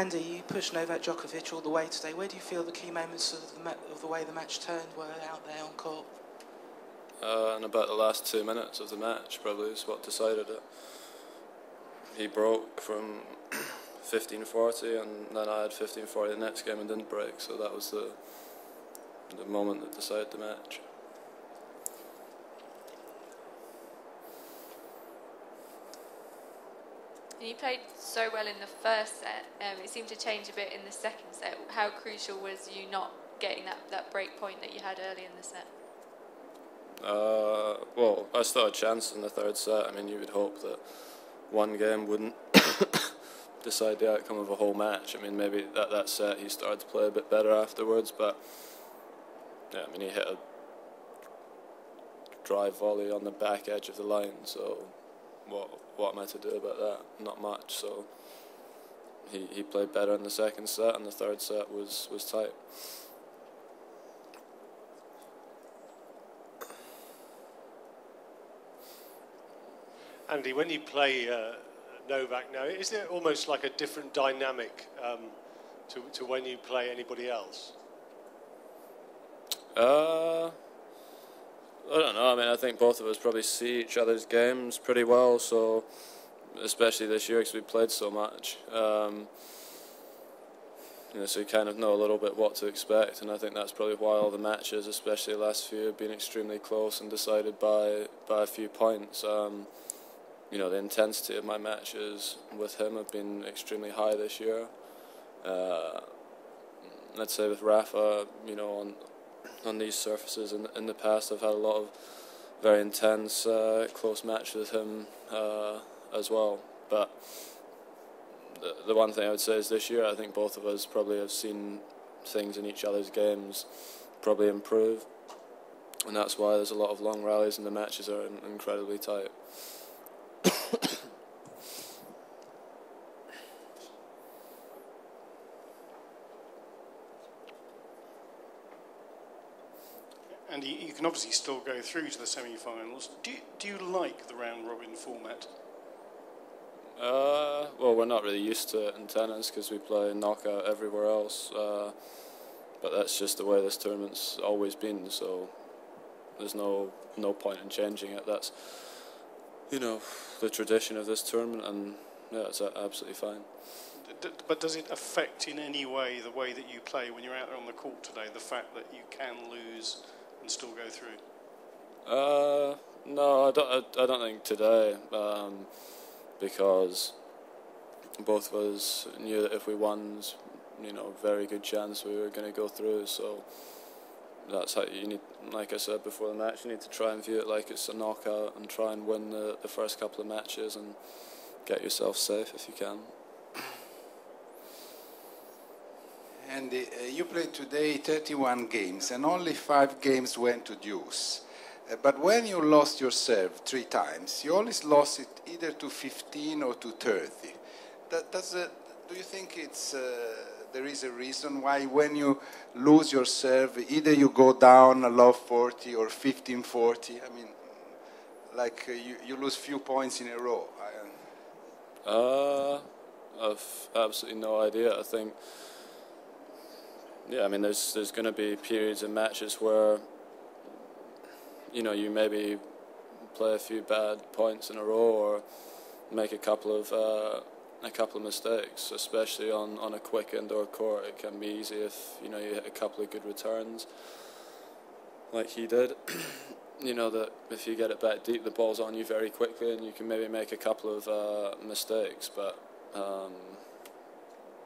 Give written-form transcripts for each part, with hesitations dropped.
Andy, you pushed Novak Djokovic all the way today. Where do you feel the key moments of the way the match turned were out there on court? And about the last 2 minutes of the match probably is what decided it. He broke from 15-40, and then I had 15-40 the next game and didn't break, so that was the moment that decided the match. You played so well in the first set. It seemed to change a bit in the second set. How crucial was you not getting that break point that you had early in the set? Well, I still had a chance in the third set. I mean, you would hope that one game wouldn't decide the outcome of a whole match. I mean, maybe that set he started to play a bit better afterwards, but yeah, I mean, he hit a drive volley on the back edge of the line, so what am I to do about that? Not much. So he played better in the second set, and the third set was tight. Andy, when you play Novak now, is there almost like a different dynamic to when you play anybody else? I don't know. I mean, I think both of us probably see each other's games pretty well. So, especially this year, because we played so much, so you kind of know a little bit what to expect. And I think that's probably why all the matches, especially the last few, have been extremely close and decided by a few points. The intensity of my matches with him have been extremely high this year. Let's say with Rafa, on these surfaces in the past, I've had a lot of very intense, close matches with him as well. But the one thing I would say is this year, I think both of us probably have seen things in each other's games probably improve, and that's why there's a lot of long rallies and the matches are incredibly tight. And you can obviously still go through to the semi-finals. Do you like the round-robin format? Well, we're not really used to it in tennis because we play knockout everywhere else. But that's just the way this tournament's always been. So there's no point in changing it. That's the tradition of this tournament, and yeah, it's absolutely fine. But does it affect in any way the way that you play when you're out there on the court today? The fact that you can lose and still go through? No, I don't think today, because both of us knew that if we won, very good chance we were going to go through. So that's how you need, like I said before the match, you need to try and view it like it's a knockout and try and win the first couple of matches and get yourself safe if you can. And you played today 31 games, and only 5 games went to deuce. But when you lost your serve 3 times, you always lost it either to 15 or to 30. Do you think there is a reason why when you lose your serve, either you go down a love 40 or 15-40? I mean, like you lose few points in a row. I've absolutely no idea. I think. Yeah, I mean, there's going to be periods in matches where, you maybe play a few bad points in a row or make a couple of mistakes, especially on a quick indoor court. It can be easy if you hit a couple of good returns, like he did. That if you get it back deep, the ball's on you very quickly, and you can maybe make a couple of mistakes, but.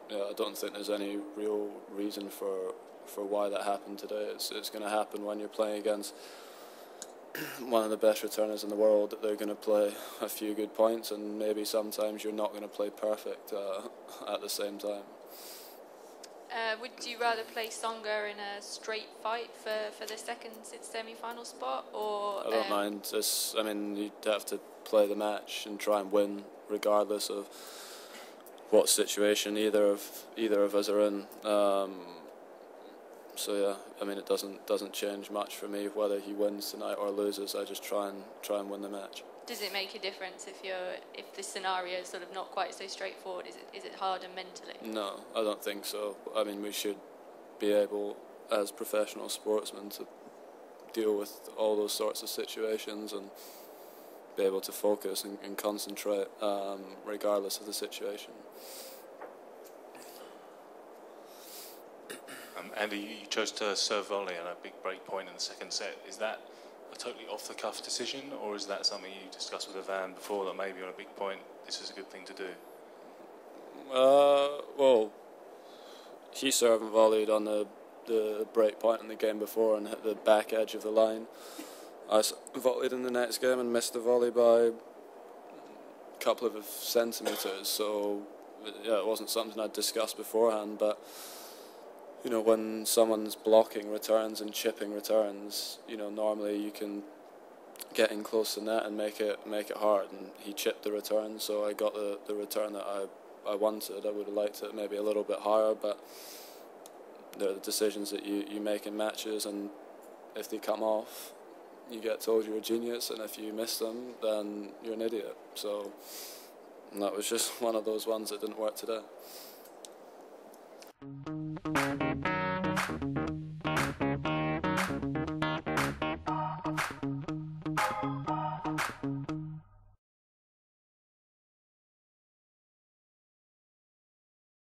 I don't think there's any real reason for why that happened today. It's going to happen when you're playing against one of the best returners in the world, that they're going to play a few good points, and maybe sometimes you're not going to play perfect at the same time. Would you rather play Tsonga in a straight fight for the second semi-final spot, or? I don't mind. You'd have to play the match and try and win, regardless of what situation either of us are in. So yeah, I mean, it doesn't change much for me whether he wins tonight or loses. I just try and win the match. Does it make a difference if the scenario is sort of not quite so straightforward? Is it harder mentally? No, I don't think so. I mean, we should be able, as professional sportsmen, to deal with all those sorts of situations and be able to focus and concentrate regardless of the situation. Andy, you chose to serve volley on a big break point in the second set. Is that a totally off-the-cuff decision, or is that something you discussed with Ivan before, that maybe on a big point this is a good thing to do? Well, he served and volleyed on the break point in the game before and hit the back edge of the line. I volleyed in the next game and missed the volley by a couple of centimetres, so yeah, it wasn't something I'd discussed beforehand, but you know, when someone's blocking returns and chipping returns, you know, normally you can get in close to net and make it hard, and he chipped the return, so I got the return that I wanted. I would have liked it maybe a little bit higher, but they're the decisions that you make in matches, and if they come off, you get told you're a genius, and if you miss them, then you're an idiot. So that was just one of those ones that didn't work today.